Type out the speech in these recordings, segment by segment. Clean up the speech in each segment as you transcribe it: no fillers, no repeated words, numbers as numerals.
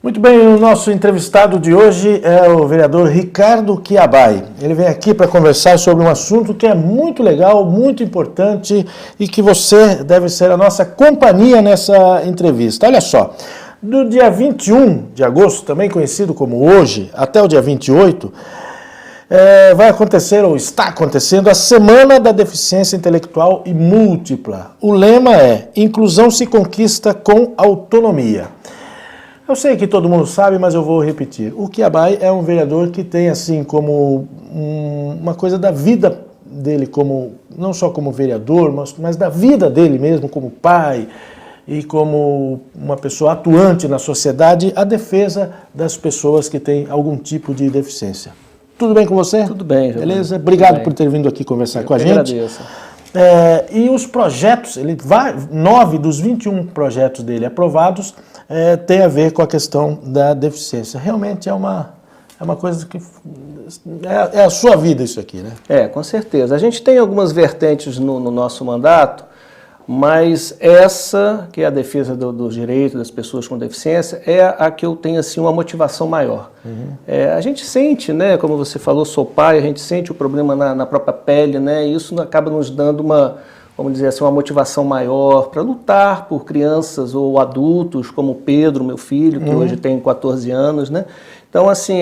Muito bem, o nosso entrevistado de hoje é o vereador Ricardo Chiabai. Ele vem aqui para conversar sobre um assunto que é muito legal, muito importante e que você deve ser a nossa companhia nessa entrevista. Olha só, do dia 21 de agosto, também conhecido como hoje, até o dia 28, vai acontecer, ou está acontecendo, a Semana da Deficiência Intelectual e Múltipla. O lema é: inclusão se conquista com autonomia. Eu sei que todo mundo sabe, mas eu vou repetir. O Chiabai é um vereador que tem, assim, como uma coisa da vida dele, como não só como vereador, mas da vida dele mesmo, como pai e como uma pessoa atuante na sociedade, a defesa das pessoas que têm algum tipo de deficiência. Tudo bem com você? Tudo bem. Beleza? Obrigado por ter vindo aqui conversar com a gente. Agradeço. E os projetos, 9 dos 21 projetos dele aprovados tem a ver com a questão da deficiência. Realmente é uma coisa que é a sua vida isso aqui, né? Com certeza. A gente tem algumas vertentes no nosso mandato, mas essa, que é a defesa dos direitos das pessoas com deficiência, é a que eu tenho assim, uma motivação maior. A gente sente, né, como você falou, sou pai, a gente sente o problema na própria pele, né, e isso acaba nos dando vamos dizer assim, uma motivação maior para lutar por crianças ou adultos, como o Pedro, meu filho, que hoje tem 14 anos, né? Então, assim,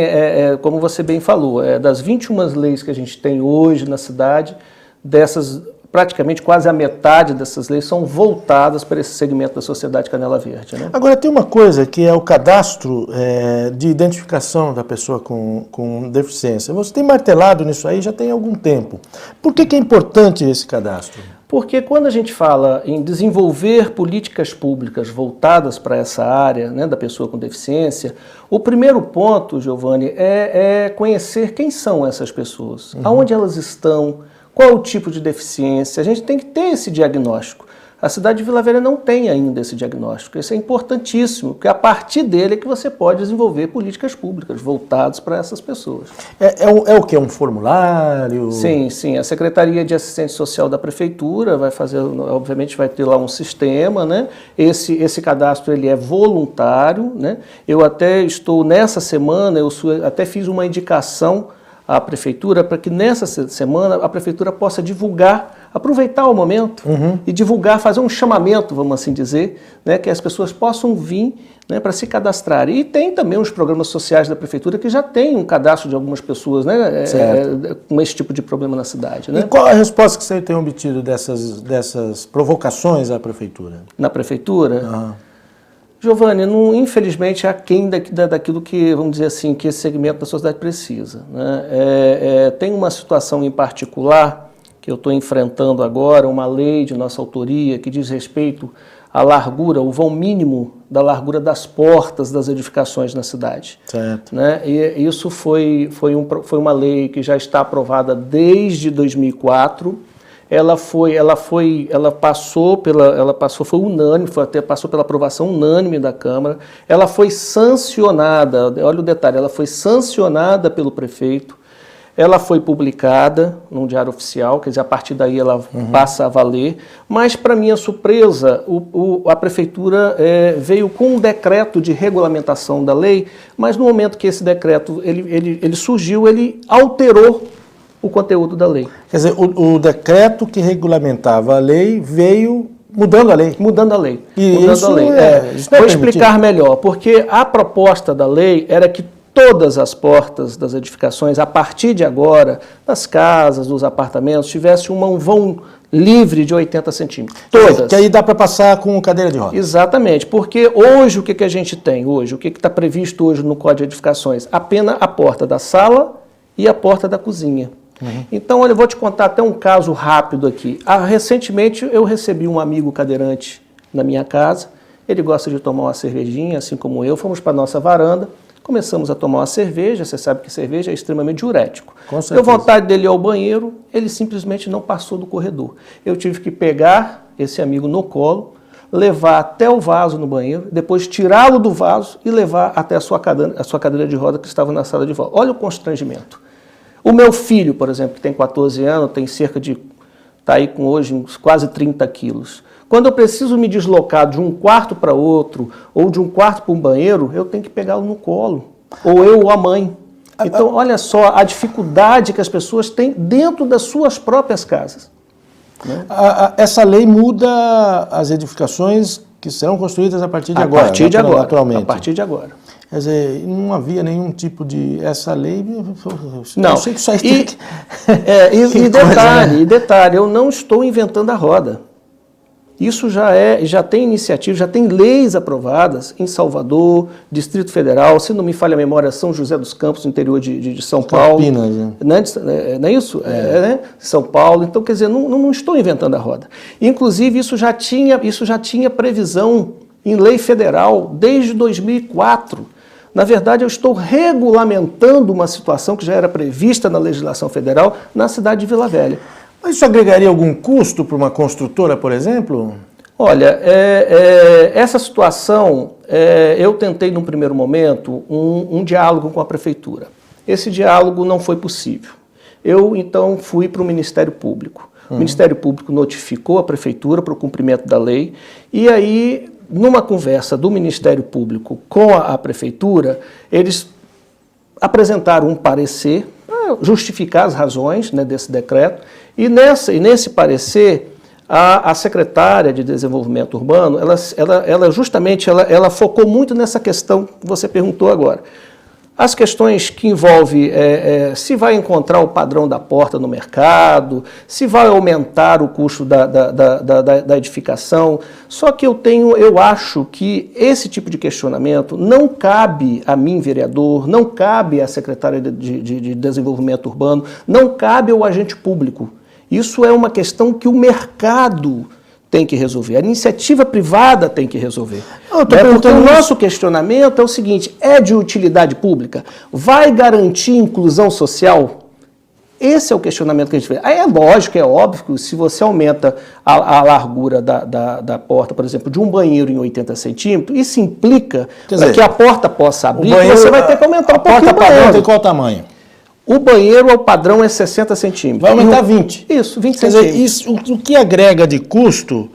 como você bem falou, das 21 leis que a gente tem hoje na cidade, dessas, praticamente quase a metade dessas leis são voltadas para esse segmento da sociedade Canela Verde, né? Agora, tem uma coisa que é o cadastro de identificação da pessoa com deficiência. Você tem martelado nisso aí já tem algum tempo. Por que é importante esse cadastro? Porque quando a gente fala em desenvolver políticas públicas voltadas para essa área, né, da pessoa com deficiência, o primeiro ponto, Giovanni, é conhecer quem são essas pessoas, aonde elas estão, qual o tipo de deficiência. A gente tem que ter esse diagnóstico. A cidade de Vila Velha não tem ainda esse diagnóstico. Isso é importantíssimo, porque a partir dele é que você pode desenvolver políticas públicas voltadas para essas pessoas. É o que? Um formulário? Sim. A Secretaria de Assistência Social da Prefeitura vai fazer, obviamente vai ter lá um sistema, né? Esse cadastro ele é voluntário, né? Eu até estou nessa semana, até fiz uma indicação à Prefeitura para que nessa semana a Prefeitura possa divulgar, aproveitar o momento e divulgar, fazer um chamamento, vamos assim dizer, né, que as pessoas possam vir, né, para se cadastrar. E tem também os programas sociais da Prefeitura que já tem um cadastro de algumas pessoas, né, com esse tipo de problema na cidade. Né? E qual a resposta que você tem obtido dessas provocações à Prefeitura? Na Prefeitura? Giovanni, infelizmente, é aquém daquilo que, vamos dizer assim, que esse segmento da sociedade precisa. Né? Tem uma situação em particular que eu estou enfrentando agora, uma lei de nossa autoria que diz respeito à largura, o vão mínimo da largura das portas das edificações na cidade. Certo. Né? E isso foi uma lei que já está aprovada desde 2004. Foi unânime, passou pela aprovação unânime da Câmara. Ela foi sancionada, olha o detalhe, ela foi sancionada pelo prefeito, ela foi publicada num diário oficial, quer dizer, a partir daí ela passa a valer, mas, para minha surpresa, a Prefeitura veio com um decreto de regulamentação da lei, mas no momento que esse decreto ele surgiu, ele alterou o conteúdo da lei. Quer dizer, o decreto que regulamentava a lei veio mudando a lei. Mudando a lei. Vou explicar melhor, porque a proposta da lei era que todas as portas das edificações, a partir de agora, das casas, dos apartamentos, tivesse um vão livre de 80 centímetros. Todas. Que aí dá para passar com cadeira de rodas. Exatamente, porque hoje o que a gente tem hoje? O que está previsto hoje no Código de Edificações? Apenas a porta da sala e a porta da cozinha. Então, olha, eu vou te contar até um caso rápido aqui. Recentemente eu recebi um amigo cadeirante na minha casa, ele gosta de tomar uma cervejinha, assim como eu, fomos para a nossa varanda, começamos a tomar uma cerveja, você sabe que cerveja é extremamente diurético. Deu vontade dele ir ao banheiro, ele simplesmente não passou do corredor. Eu tive que pegar esse amigo no colo, levar até o vaso no banheiro, depois tirá-lo do vaso e levar até a sua cadeira de roda que estava na sala de volta. Olha o constrangimento. O meu filho, por exemplo, que tem 14 anos, tem cerca de, está aí com hoje uns quase 30 quilos. Quando eu preciso me deslocar de um quarto para outro, ou de um quarto para um banheiro, eu tenho que pegá-lo no colo, ou eu ou a mãe. Então, olha só a dificuldade que as pessoas têm dentro das suas próprias casas. Né? Essa lei muda as edificações que serão construídas a partir de agora. A partir de agora, naturalmente. a partir de agora. Quer dizer, não havia nenhum tipo de... Essa lei... Não. Eu sei que isso aí e detalhe, eu não estou inventando a roda. Isso já tem iniciativa, já tem leis aprovadas em Salvador, Distrito Federal, se não me falha a memória, São José dos Campos, no interior de São Paulo. Campinas, né? Não é isso? Né? São Paulo. Então, quer dizer, não estou inventando a roda. Inclusive, isso já tinha previsão em lei federal desde 2004. Na verdade, eu estou regulamentando uma situação que já era prevista na legislação federal na cidade de Vila Velha. Mas isso agregaria algum custo para uma construtora, por exemplo? Olha, essa situação, eu tentei num primeiro momento um diálogo com a prefeitura. Esse diálogo não foi possível. Eu, então, fui para o Ministério Público. O Ministério Público notificou a prefeitura para o cumprimento da lei e aí, numa conversa do Ministério Público com a prefeitura, eles apresentaram um parecer para justificar as razões, né, desse decreto. E nesse parecer, a secretária de Desenvolvimento Urbano, ela justamente focou muito nessa questão que você perguntou agora. As questões que envolvem se vai encontrar o padrão da porta no mercado, se vai aumentar o custo da edificação. Só que eu acho que esse tipo de questionamento não cabe a mim, vereador, não cabe à secretária de Desenvolvimento Urbano, não cabe ao agente público. Isso é uma questão que o mercado tem que resolver, a iniciativa privada tem que resolver. Porque o nosso questionamento é o seguinte, é de utilidade pública? Vai garantir inclusão social? Esse é o questionamento que a gente fez. Aí é lógico, é óbvio, se você aumenta a largura da porta, por exemplo, de um banheiro em 80 centímetros, isso implica que a porta possa abrir, banheiro, você vai ter que aumentar um pouquinho o banheiro. A porta padrão tem qual tamanho? O banheiro, o padrão é 60 centímetros. Vai aumentar 20. Isso, 20 Quer centímetros. Dizer, o que agrega de custo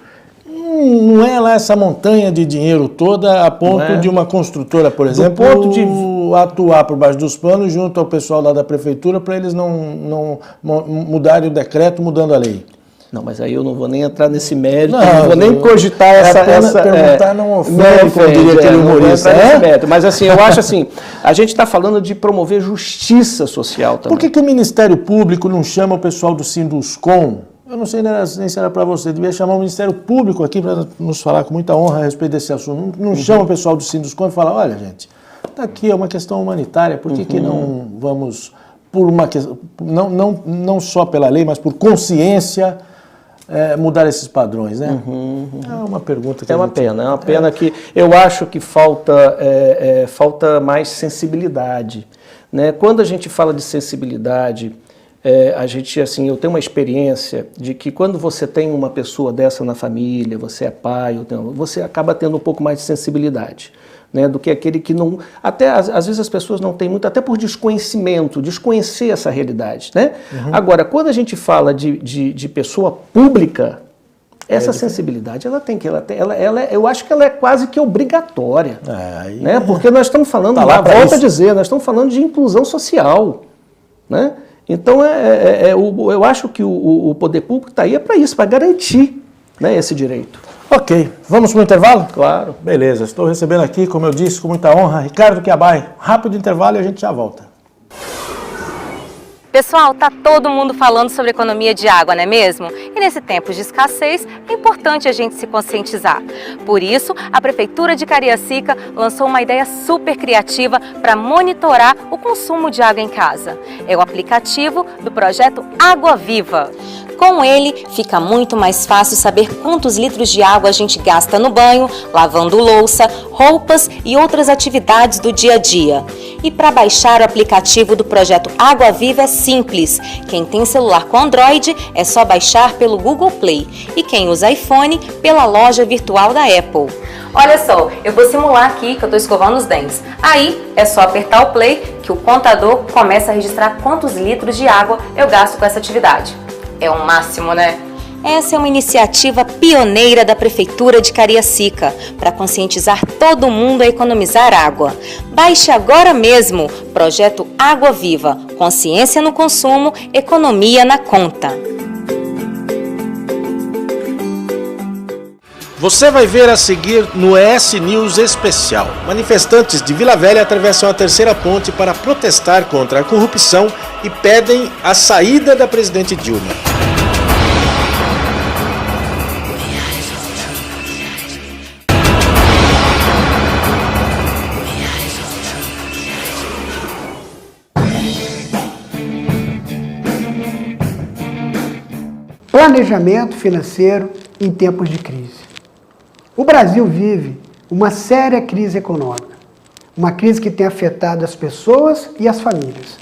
não é lá essa montanha de dinheiro toda a ponto de uma construtora, por exemplo, atuar por baixo dos panos junto ao pessoal lá da prefeitura para eles não mudarem o decreto mudando a lei. Não, mas aí eu não vou nem entrar nesse mérito, não vou nem cogitar essa perguntar não ofende, como diria aquele humorista. Mas assim, eu acho assim, a gente está falando de promover justiça social também. Por que o Ministério Público não chama o pessoal do Sinduscom? Eu não sei nem se era para você, devia chamar o Ministério Público aqui para nos falar com muita honra a respeito desse assunto. Não chama o pessoal do Sinduscom e fala, olha gente, está aqui é uma questão humanitária, por que não vamos, por uma questão, não só pela lei, mas por consciência, mudar esses padrões, né? É uma pergunta que é uma pena que eu acho que falta mais sensibilidade, né? Quando a gente fala de sensibilidade, a gente, assim, eu tenho uma experiência de que quando você tem uma pessoa dessa na família, você é pai, você acaba tendo um pouco mais de sensibilidade, né, do que aquele que não... Até, às vezes, as pessoas não têm muito, até por desconhecimento, desconhecer essa realidade, né? Agora, quando a gente fala de pessoa pública, essa sensibilidade, eu acho que ela é quase que obrigatória, né? Porque nós estamos falando, volto a dizer, nós estamos falando de inclusão social, né? Então, eu acho que o poder público está aí para isso, para garantir, né, esse direito. Ok, vamos para o intervalo? Claro. Beleza, estou recebendo aqui, como eu disse, com muita honra, Ricardo Chiabai. Rápido intervalo e a gente já volta. Pessoal, tá todo mundo falando sobre economia de água, não é mesmo? E nesse tempo de escassez, é importante a gente se conscientizar. Por isso, a Prefeitura de Cariacica lançou uma ideia super criativa para monitorar o consumo de água em casa. É o aplicativo do projeto Água Viva. Com ele, fica muito mais fácil saber quantos litros de água a gente gasta no banho, lavando louça, roupas e outras atividades do dia a dia. E para baixar o aplicativo do projeto Água Viva é simples. Quem tem celular com Android é só baixar pelo Google Play e quem usa iPhone pela loja virtual da Apple. Olha só, eu vou simular aqui que eu estou escovando os dentes. Aí é só apertar o play que o contador começa a registrar quantos litros de água eu gasto com essa atividade. É o máximo, né? Essa é uma iniciativa pioneira da Prefeitura de Cariacica para conscientizar todo mundo a economizar água. Baixe agora mesmo Projeto Água Viva. Consciência no consumo, economia na conta. Você vai ver a seguir no ES News Especial. Manifestantes de Vila Velha atravessam a terceira ponte para protestar contra a corrupção e pedem a saída da presidente Dilma. Planejamento financeiro em tempos de crise. O Brasil vive uma séria crise econômica, uma crise que tem afetado as pessoas e as famílias.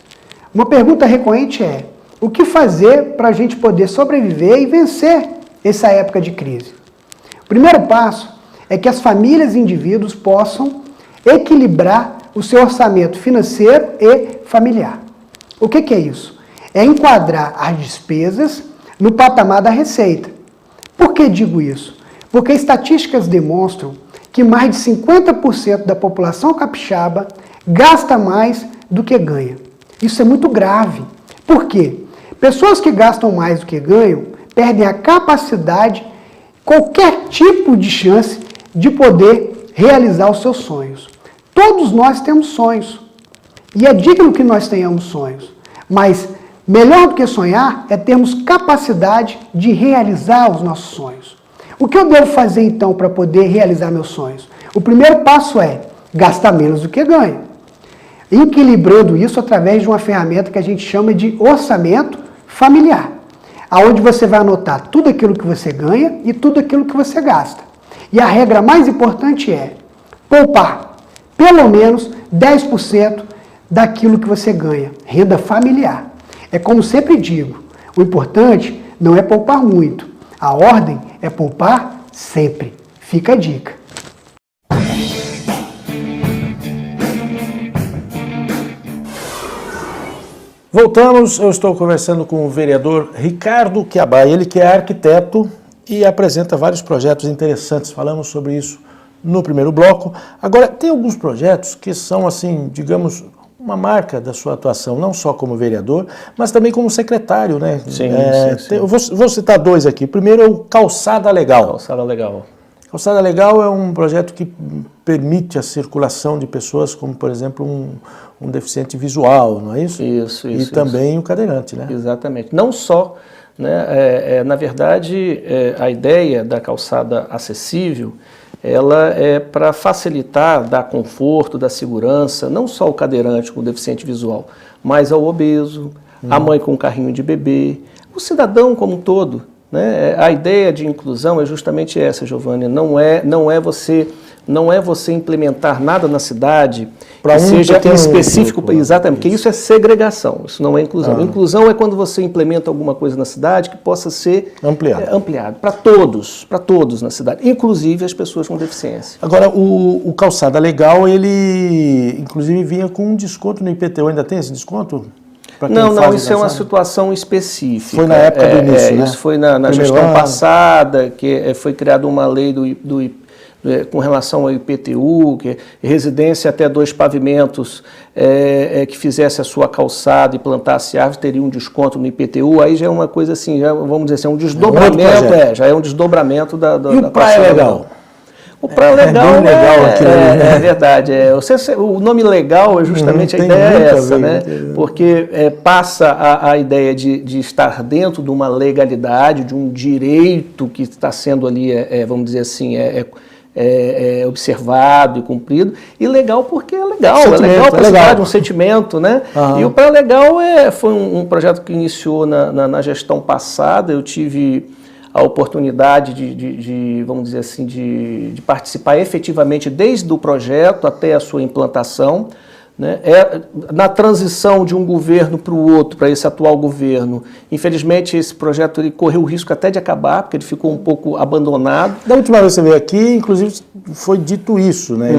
Uma pergunta recorrente é: o que fazer para a gente poder sobreviver e vencer essa época de crise? O primeiro passo é que as famílias e indivíduos possam equilibrar o seu orçamento financeiro e familiar. O que é isso? É enquadrar as despesas no patamar da receita. Por que digo isso? Porque estatísticas demonstram que mais de 50% da população capixaba gasta mais do que ganha. Isso é muito grave. Por quê? Pessoas que gastam mais do que ganham perdem a capacidade, qualquer tipo de chance de poder realizar os seus sonhos. Todos nós temos sonhos. E é digno que nós tenhamos sonhos. Mas melhor do que sonhar é termos capacidade de realizar os nossos sonhos. O que eu devo fazer então para poder realizar meus sonhos? O primeiro passo é gastar menos do que ganha. Equilibrando isso através de uma ferramenta que a gente chama de orçamento familiar, aonde você vai anotar tudo aquilo que você ganha e tudo aquilo que você gasta. E a regra mais importante é poupar pelo menos 10% daquilo que você ganha, renda familiar. É como sempre digo, o importante não é poupar muito, a ordem é poupar sempre. Fica a dica. Voltamos, eu estou conversando com o vereador Ricardo Chiabai, ele que é arquiteto e apresenta vários projetos interessantes, falamos sobre isso no primeiro bloco. Agora, tem alguns projetos que são, assim, digamos, uma marca da sua atuação, não só como vereador, mas também como secretário, né? Sim, sim. Eu vou citar dois aqui. Primeiro é o Calçada Legal. Calçada Legal. Calçada Legal é um projeto que permite a circulação de pessoas como, por exemplo, um deficiente visual, não é isso? Isso. E também o cadeirante, né? Exatamente. Não só, né? Na verdade, a ideia da calçada acessível, ela é para facilitar, dar conforto, dar segurança, não só ao cadeirante com deficiente visual, mas ao obeso, a mãe com carrinho de bebê, o cidadão como um todo, né? A ideia de inclusão é justamente essa, Giovanni, não é você implementar nada na cidade que seja específico, exatamente, porque isso é segregação, isso não é inclusão. Inclusão é quando você implementa alguma coisa na cidade que possa ser ampliado para todos na cidade, inclusive as pessoas com deficiência. Agora, o Calçada Legal, ele inclusive vinha com um desconto no IPTU, ainda tem esse desconto? Não, isso é uma situação específica. Foi na época do início, né? Isso foi na gestão passada, que foi criada uma lei com relação ao IPTU, que é residência até 2 pavimentos, que fizesse a sua calçada e plantasse árvores, teria um desconto no IPTU, aí já é uma coisa assim, vamos dizer assim, um desdobramento, já é um desdobramento da E o Praia Legal? O Praia Legal bem legal aquilo, é verdade. O nome legal é justamente a ideia é essa, né? Porque passa a ideia de estar dentro de uma legalidade, de um direito que está sendo ali, vamos dizer assim, observado e cumprido, e legal porque é legal para a cidade, um sentimento, né? E o Praia Legal foi um projeto que iniciou na gestão passada. Eu tive a oportunidade de vamos dizer assim, de participar efetivamente desde o projeto até a sua implantação, né? Na transição de um governo para o outro, para esse atual governo, infelizmente esse projeto ele correu o risco até de acabar, porque ele ficou um pouco abandonado. Da última vez que você veio aqui, inclusive, foi dito isso, né?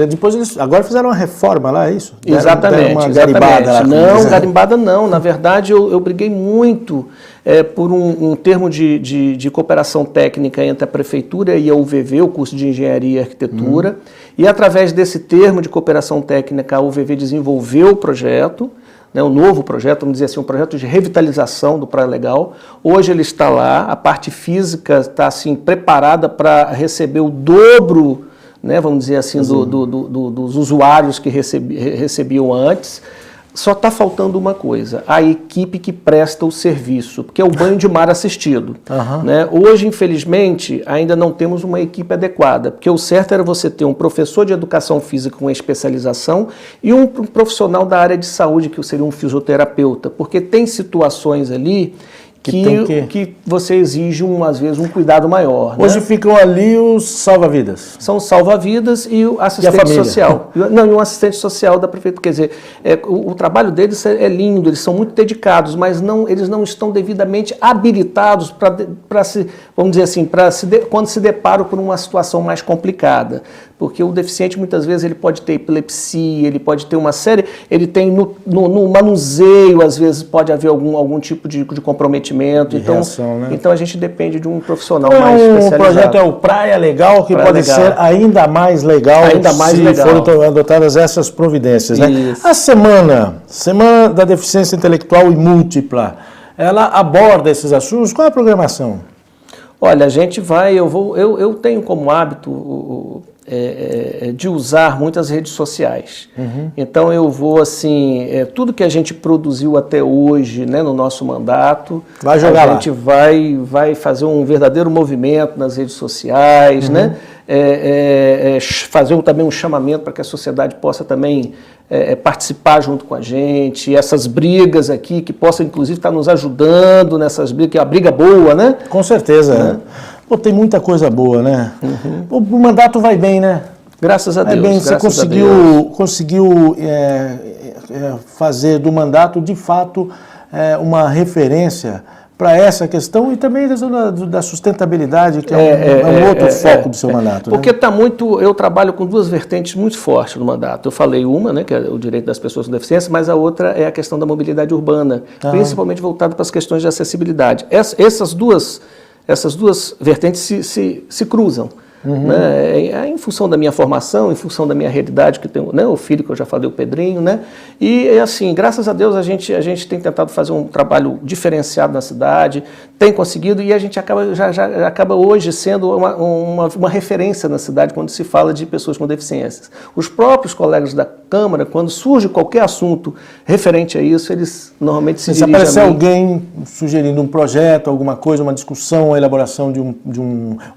Depois eles agora fizeram uma reforma lá, é isso? Exatamente. Deram uma garimbada lá. Não, garimbada não. Na verdade, eu briguei muito por um termo de cooperação técnica entre a Prefeitura e a UVV, o curso de Engenharia e Arquitetura, e através desse termo de cooperação técnica, a UVV desenvolveu o projeto, né, um novo projeto, vamos dizer assim, um projeto de revitalização do Praia Legal. Hoje ele está lá, a parte física está assim, preparada para receber o dobro, né, vamos dizer assim, dos usuários que recebiam antes. Só está faltando uma coisa, a equipe que presta o serviço, porque é o banho de mar assistido. Né? Hoje, infelizmente, ainda não temos uma equipe adequada, porque o certo era você ter um professor de educação física com especialização e um profissional da área de saúde, que seria um fisioterapeuta, porque tem situações ali que você exige, às vezes, um cuidado maior. Hoje né? ficam ali os salva-vidas. São salva-vidas e o assistente social. Não, e um assistente social da prefeitura. Quer dizer, o trabalho deles é lindo, eles são muito dedicados, mas eles não estão devidamente habilitados para se, vamos dizer assim, quando se deparam com uma situação mais complicada. Porque o deficiente, muitas vezes, ele pode ter epilepsia, ele pode ter uma série, ele tem no manuseio, às vezes, pode haver algum tipo de comprometimento. Reação, né? Então a gente depende de um profissional mais especializado. O projeto é o Praia Legal, que Praia pode Legal. ser ainda mais legal se forem adotadas essas providências. Né? A Semana da Deficiência Intelectual e Múltipla, ela aborda esses assuntos? Qual é a programação? Olha, a gente vai, eu tenho como hábito de usar muitas redes sociais. Então eu vou assim, tudo que a gente produziu até hoje, né, no nosso mandato, vai jogar a gente vai fazer um verdadeiro movimento nas redes sociais, né? Fazer também um chamamento para que a sociedade possa também participar junto com a gente, essas brigas aqui, que possam inclusive estar nos ajudando nessas brigas, que é uma briga boa, né? Com certeza. Pô, tem muita coisa boa, né? O mandato vai bem, né? Graças a Deus. Bem, você conseguiu fazer do mandato, de fato, uma referência para essa questão e também da sustentabilidade, que é um outro foco do seu mandato. Porque eu trabalho com duas vertentes muito fortes no mandato. Eu falei uma, né, que é o direito das pessoas com deficiência, mas a outra é a questão da mobilidade urbana, principalmente voltada para as questões de acessibilidade. Essas duas vertentes se cruzam. Né? Em função da minha formação, em função da minha realidade, que tem, né, o filho que eu já falei, o Pedrinho, né? E assim, graças a Deus a gente tem tentado fazer um trabalho diferenciado na cidade, tem conseguido, e a gente já acaba hoje sendo uma referência na cidade quando se fala de pessoas com deficiências. Os próprios colegas da Câmara, quando surge qualquer assunto referente a isso, eles normalmente se dirigem a mim. Se aparecer alguém sugerindo um projeto, alguma coisa, uma discussão, a elaboração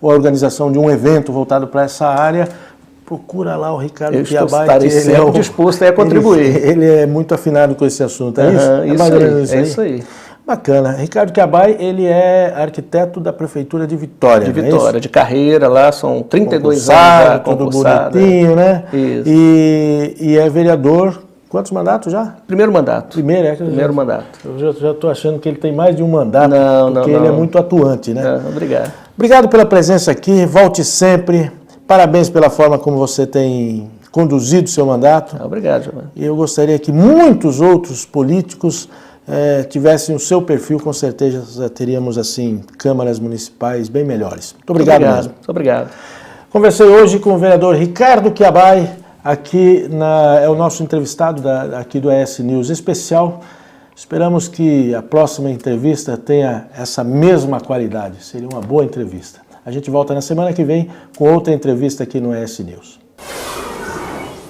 ou a organização de um evento voltado para essa área, procura lá o Ricardo Chiabai. Estarei sempre disposto a contribuir. Ele é muito afinado com esse assunto, é isso? É isso aí. Bacana. Ricardo Chiabai, ele é arquiteto da Prefeitura de Vitória. De Vitória, de carreira lá, são 32 anos já tudo bonitinho, né? Isso. E é vereador. Quantos mandatos já? Primeiro mandato. Primeiro mandato. Eu já estou achando que ele tem mais de um mandato, porque ele é muito atuante, né? Obrigado. Obrigado pela presença aqui, volte sempre. Parabéns pela forma como você tem conduzido o seu mandato. Obrigado, Giovanni. E eu gostaria que muitos outros políticos tivessem o seu perfil, com certeza teríamos, assim, câmaras municipais bem melhores. Muito obrigado mesmo. Muito obrigado. Conversei hoje com o vereador Ricardo Chiabai, aqui é o nosso entrevistado aqui do ES News Especial. Esperamos que a próxima entrevista tenha essa mesma qualidade. Seria uma boa entrevista. A gente volta na semana que vem com outra entrevista aqui no ES News.